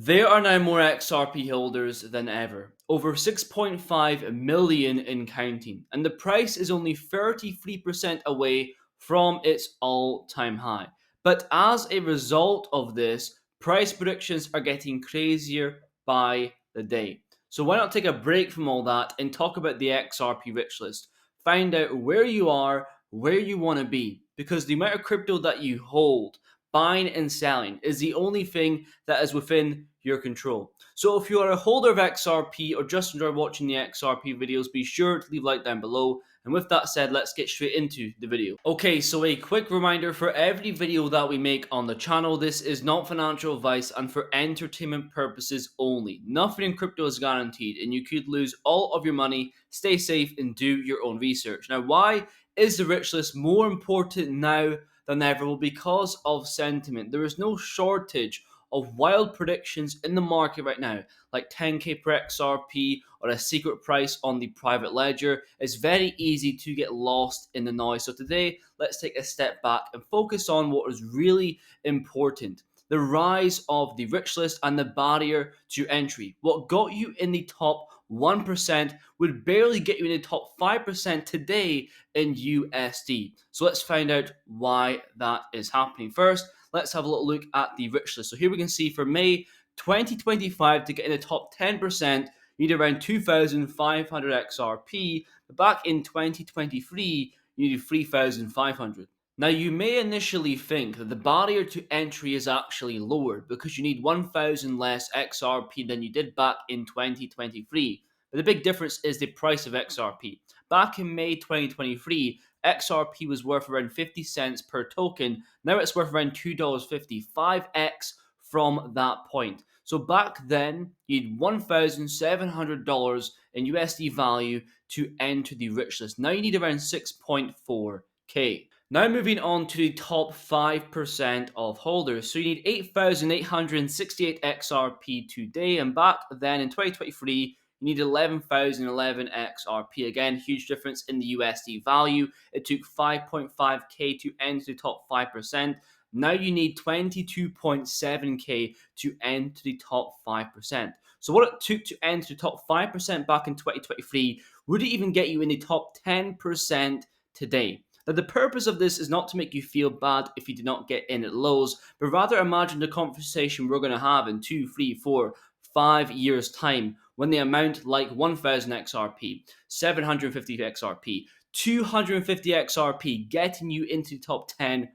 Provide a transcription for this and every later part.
There are now more XRP holders than ever, over 6.5 million in counting, and the price is only 33% away from its all time high. But as a result of this, price predictions are getting crazier by the day. So, why not take a break from all that and talk about the XRP rich list? Find out where you are, where you want to be, because the amount of crypto that you hold, buying and selling, is the only thing that is within your control. So if you are a holder of XRP or just enjoy watching the XRP videos, be sure to leave a like down below. And with that said, let's get straight into the video. Okay, so a quick reminder for every video that we make on the channel, this is not financial advice and for entertainment purposes only. Nothing in crypto is guaranteed and you could lose all of your money. Stay safe and do your own research. Now, why is the rich list more important now than ever? Well, because of sentiment. There is no shortage of wild predictions in the market right now, like 10k per XRP or a secret price on the private ledger. It's very easy to get lost in the noise. So today, let's take a step back and focus on what is really important. The rise of the rich list and the barrier to entry. What got you in the top 1% would barely get you in the top 5% today in USD. So let's find out why that is happening. First, let's have a little look at the rich list. So here we can see for May 2025 to get in the top 10%, you need around 2,500 XRP. But back in 2023, you needed 3,500. Now, you may initially think that the barrier to entry is actually lowered because you need 1,000 less XRP than you did back in 2023. But the big difference is the price of XRP. Back in May 2023, XRP was worth around 50 cents per token. Now it's worth around $2.50, 5x from that point. So back then, you had $1,700 in USD value to enter the rich list. Now you need around 6.4k. Now moving on to the top 5% of holders. So you need 8,868 XRP today, and back then in 2023, you need 11,011 XRP. Again, huge difference in the USD value. It took 5.5k to enter the top 5%. Now you need 22.7k to enter the top 5%. So what it took to enter the top 5% back in 2023 would it even get you in the top 10% today. Now, the purpose of this is not to make you feel bad if you did not get in at lows, but rather imagine the conversation we're going to have in 2, 3, 4, 5 years' time when the amount like 1,000 XRP, 750 XRP, 250 XRP getting you into the top 10%.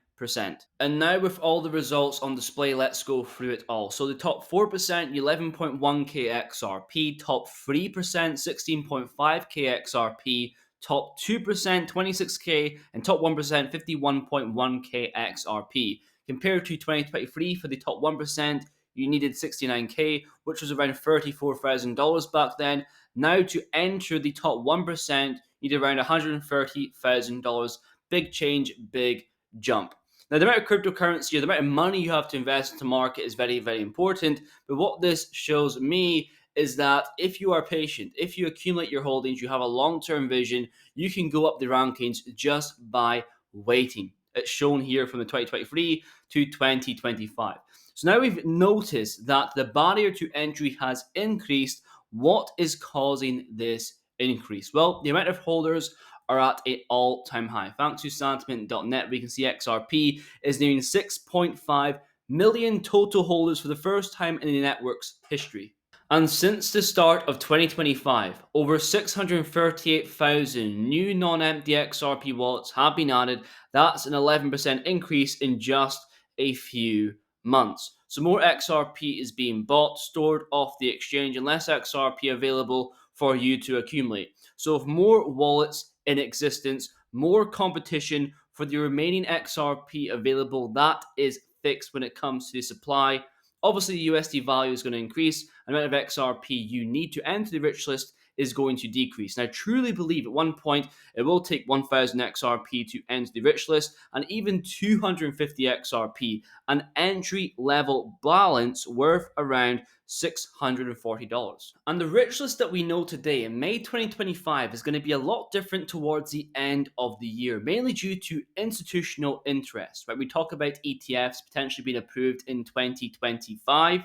And now with all the results on display, let's go through it all. So the top 4%, 11.1k XRP, top 3%, 16.5k XRP, top 2%, 26k, and top 1%, 51.1k XRP. Compared to 2023, for the top 1%, you needed 69k, which was around $34,000 back then. Now to enter the top 1%, you need around $130,000. Big change, big jump. Now, the amount of cryptocurrency or the amount of money you have to invest into market is very, very important. But what this shows me is that if you are patient, if you accumulate your holdings, you have a long-term vision, you can go up the rankings just by waiting. It's shown here from the 2023 to 2025. So now we've noticed that the barrier to entry has increased. What is causing this increase? Well, the amount of holders are at an all-time high. Thanks to sentiment.net, we can see XRP is nearing 6.5 million total holders for the first time in the network's history. And since the start of 2025, over 638,000 new non-empty XRP wallets have been added. That's an 11% increase in just a few months. So more XRP is being bought, stored off the exchange, and less XRP available for you to accumulate. So with more wallets in existence, more competition for the remaining XRP available, that is fixed when it comes to the supply. Obviously, the USD value is going to increase, and the amount of XRP you need to enter the rich list is going to decrease. And I truly believe at one point it will take 1,000 XRP to enter the rich list, and even 250 XRP, an entry level balance worth around $640. And the rich list that we know today in May 2025 is going to be a lot different towards the end of the year, mainly due to institutional interest. Right? We talk about ETFs potentially being approved in 2025.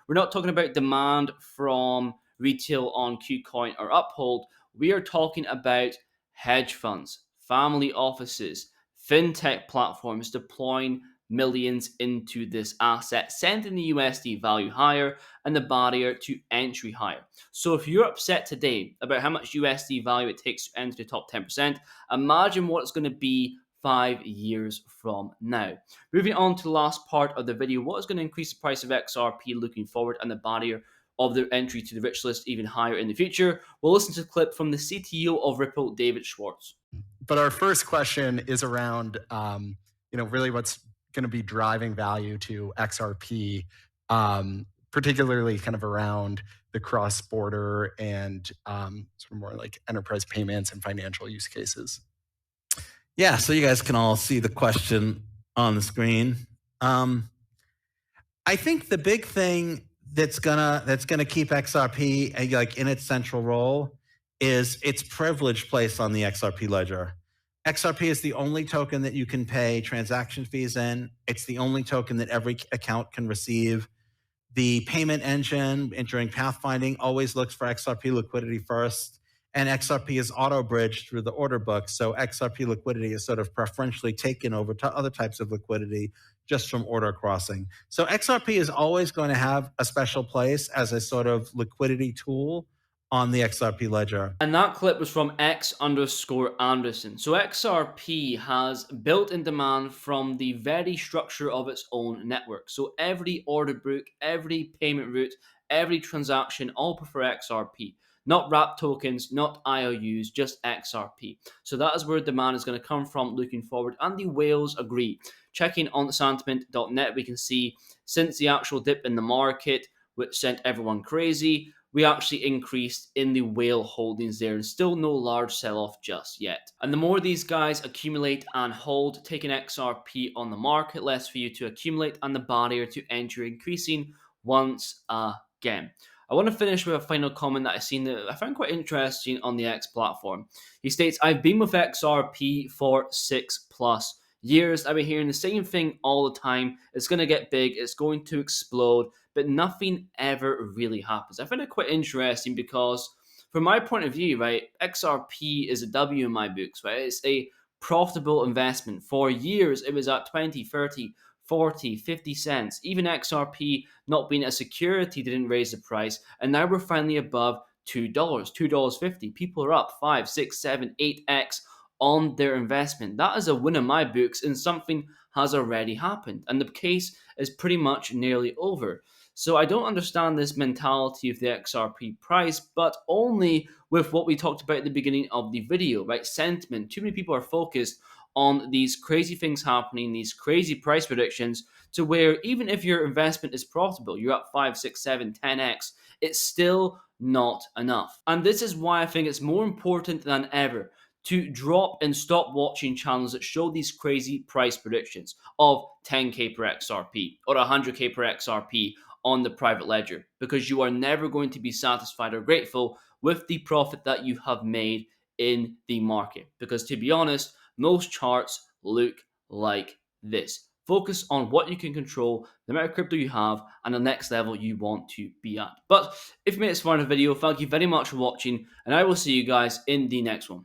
We're not talking about demand from retail on KuCoin or Uphold. We are talking about hedge funds, family offices, fintech platforms deploying millions into this asset, sending the USD value higher and the barrier to entry higher. So if you're upset today about how much USD value it takes to enter the top 10%, imagine what it's going to be 5 years from now. Moving on to the last part of the video, what is going to increase the price of XRP looking forward and the barrier of their entry to the rich list even higher in the future? We'll listen to a clip from the CTO of Ripple, David Schwartz. But our first question is around, really what's going to be driving value to XRP, particularly kind of around the cross-border and sort of more like enterprise payments and financial use cases. Yeah, so you guys can all see the question on the screen. I think the big thing that's gonna keep XRP like in its central role is its privileged place on the XRP ledger. XRP is the only token that you can pay transaction fees in. It's the only token that every account can receive. The payment engine during pathfinding always looks for XRP liquidity first, and XRP is auto-bridged through the order book, so XRP liquidity is sort of preferentially taken over to other types of liquidity just from order crossing. So XRP is always going to have a special place as a sort of liquidity tool on the XRP ledger. And that clip was from X_Anderson. So XRP has built-in demand from the very structure of its own network. So every order book, every payment route, every transaction all prefer XRP. Not wrap tokens, not IOUs, just XRP. So that is where demand is going to come from looking forward. And the whales agree. Checking on sentiment.net, we can see since the actual dip in the market, which sent everyone crazy, we actually increased in the whale holdings there and still no large sell-off just yet. And the more these guys accumulate and hold, taking XRP on the market, less for you to accumulate and the barrier to entry increasing once again. I want to finish with a final comment that I've seen that I found quite interesting on the X platform. He states, I've been with XRP for 6+ years. I've been hearing the same thing all the time. It's going to get big. It's going to explode. But nothing ever really happens. I find it quite interesting because from my point of view, right, XRP is a W in my books, right? It's a profitable investment. For years, it was at 20, 30, 40, 50 cents. Even XRP not being a security didn't raise the price. And now we're finally above $2, $2.50. People are up 5, 6, 7, 8x on their investment. That is a win in my books, and something has already happened. And the case is pretty much nearly over. So I don't understand this mentality of the XRP price, but only with what we talked about at the beginning of the video, right? Sentiment. Too many people are focused on these crazy things happening, these crazy price predictions, to where even if your investment is profitable, you're up 5, 6, 7, 10x, it's still not enough. And this is why I think it's more important than ever to drop and stop watching channels that show these crazy price predictions of 10k per XRP or 100k per XRP on the private ledger, because you are never going to be satisfied or grateful with the profit that you have made in the market. Because to be honest, most charts look like this. Focus on what you can control, the amount of crypto you have, and the next level you want to be at. But if you made this far in the video, thank you very much for watching, and I will see you guys in the next one.